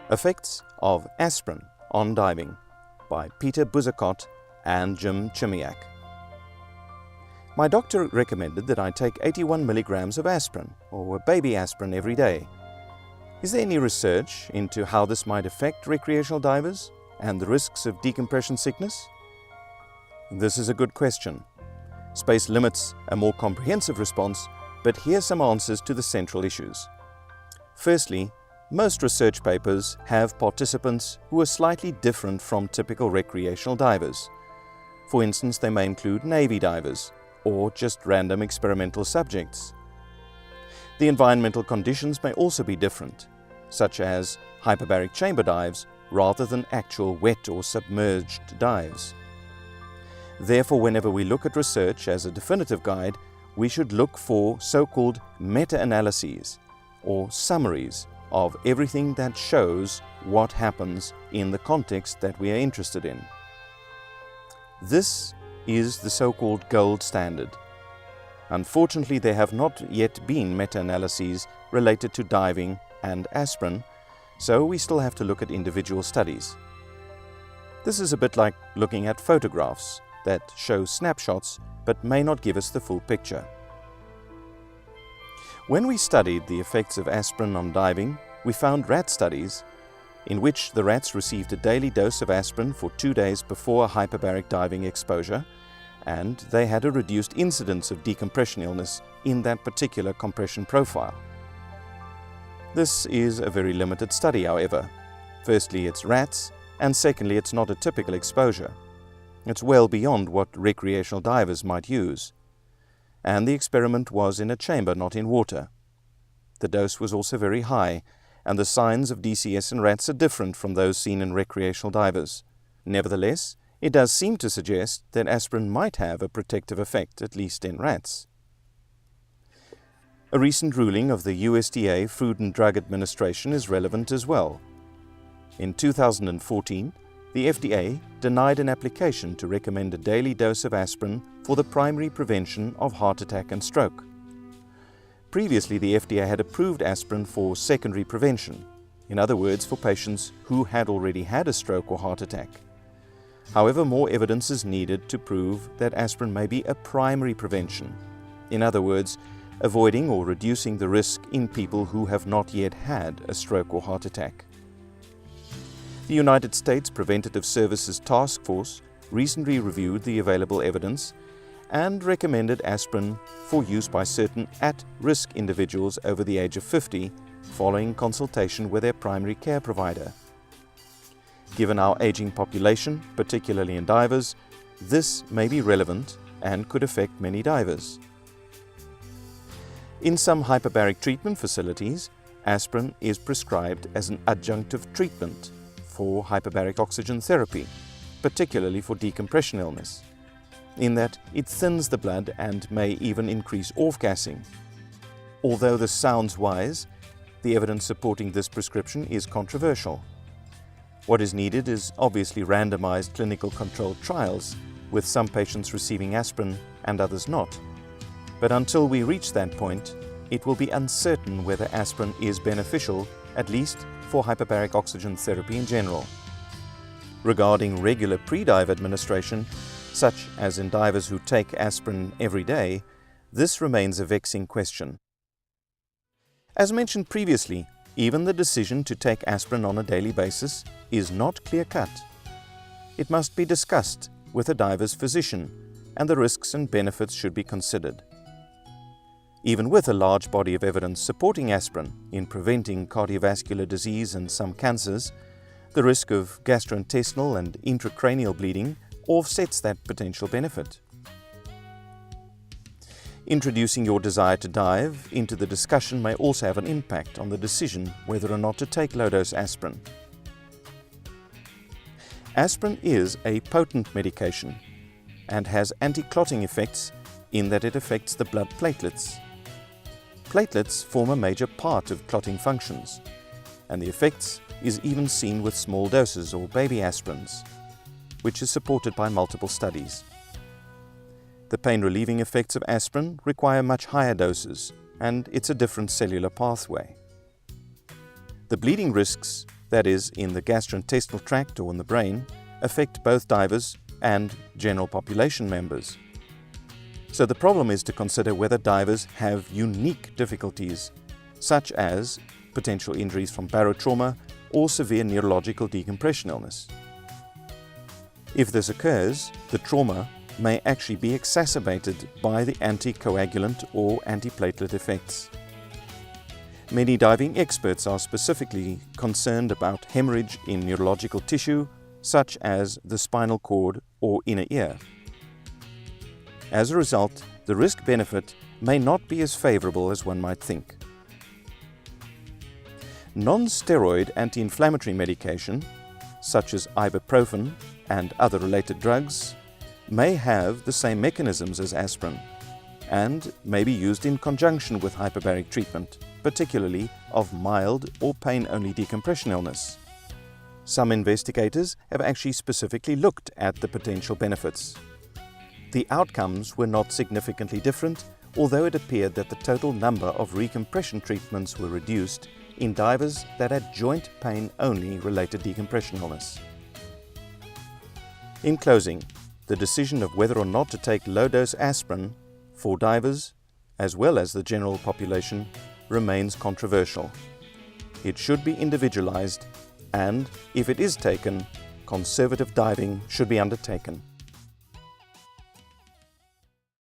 Effects of Aspirin on Diving by Peter Buzzacott and Jim Chimiak. My doctor recommended that I take 81 milligrams of aspirin, or baby aspirin, every day. Is there any research into how this might affect recreational divers and the risks of decompression sickness? This is a good question. Space limits a more comprehensive response, but here's some answers to the central issues. Firstly, most research papers have participants who are slightly different from typical recreational divers. For instance, they may include Navy divers or just random experimental subjects. The environmental conditions may also be different, such as hyperbaric chamber dives rather than actual wet or submerged dives. Therefore, whenever we look at research as a definitive guide, we should look for so-called meta-analyses or summaries of everything that shows what happens in the context that we are interested in. This is the so-called gold standard. Unfortunately, there have not yet been meta-analyses related to diving and aspirin, so we still have to look at individual studies. This is a bit like looking at photographs that show snapshots but may not give us the full picture. When we studied the effects of aspirin on diving, we found rat studies in which the rats received a daily dose of aspirin for 2 days before a hyperbaric diving exposure, and they had a reduced incidence of decompression illness in that particular compression profile. This is a very limited study, however. Firstly, it's rats, and secondly, it's not a typical exposure. It's well beyond what recreational divers might use. And the experiment was in a chamber, not in water. The dose was also very high, and the signs of DCS in rats are different from those seen in recreational divers. Nevertheless, it does seem to suggest that aspirin might have a protective effect, at least in rats. A recent ruling of the USDA Food and Drug Administration is relevant as well. In 2014, the FDA denied an application to recommend a daily dose of aspirin for the primary prevention of heart attack and stroke. Previously, the FDA had approved aspirin for secondary prevention, in other words, for patients who had already had a stroke or heart attack. However, more evidence is needed to prove that aspirin may be a primary prevention, in other words, avoiding or reducing the risk in people who have not yet had a stroke or heart attack. The United States Preventative Services Task Force recently reviewed the available evidence and recommended aspirin for use by certain at-risk individuals over the age of 50 following consultation with their primary care provider. Given our aging population, particularly in divers, this may be relevant and could affect many divers. In some hyperbaric treatment facilities, aspirin is prescribed as an adjunctive treatment for hyperbaric oxygen therapy, particularly for decompression illness, in that it thins the blood and may even increase off-gassing. Although this sounds wise, the evidence supporting this prescription is controversial. What is needed is obviously randomized clinical controlled trials, with some patients receiving aspirin and others not. But until we reach that point, it will be uncertain whether aspirin is beneficial, at least for hyperbaric oxygen therapy in general. Regarding regular pre-dive administration, such as in divers who take aspirin every day, this remains a vexing question. As mentioned previously, even the decision to take aspirin on a daily basis is not clear-cut. It must be discussed with a diver's physician, and the risks and benefits should be considered. Even with a large body of evidence supporting aspirin in preventing cardiovascular disease and some cancers, the risk of gastrointestinal and intracranial bleeding offsets that potential benefit. Introducing your desire to dive into the discussion may also have an impact on the decision whether or not to take low-dose aspirin. Aspirin is a potent medication and has anti-clotting effects in that it affects the blood platelets. Platelets form a major part of clotting functions, and the effects is even seen with small doses or baby aspirins, which is supported by multiple studies. The pain-relieving effects of aspirin require much higher doses, and it's a different cellular pathway. The bleeding risks that is, in the gastrointestinal tract or in the brain, affect both divers and general population members. So the problem is to consider whether divers have unique difficulties, such as potential injuries from barotrauma or severe neurological decompression illness. If this occurs, the trauma may actually be exacerbated by the anticoagulant or antiplatelet effects. Many diving experts are specifically concerned about hemorrhage in neurological tissue, such as the spinal cord or inner ear. As a result, the risk-benefit may not be as favorable as one might think. Non-steroid anti-inflammatory medication, such as ibuprofen and other related drugs, may have the same mechanisms as aspirin and may be used in conjunction with hyperbaric treatment, particularly of mild or pain-only decompression illness. Some investigators have actually specifically looked at the potential benefits. The outcomes were not significantly different, although it appeared that the total number of recompression treatments were reduced in divers that had joint pain-only related decompression illness. In closing, the decision of whether or not to take low-dose aspirin for divers, as well as the general population, remains controversial. It should be individualized, and if it is taken, conservative diving should be undertaken.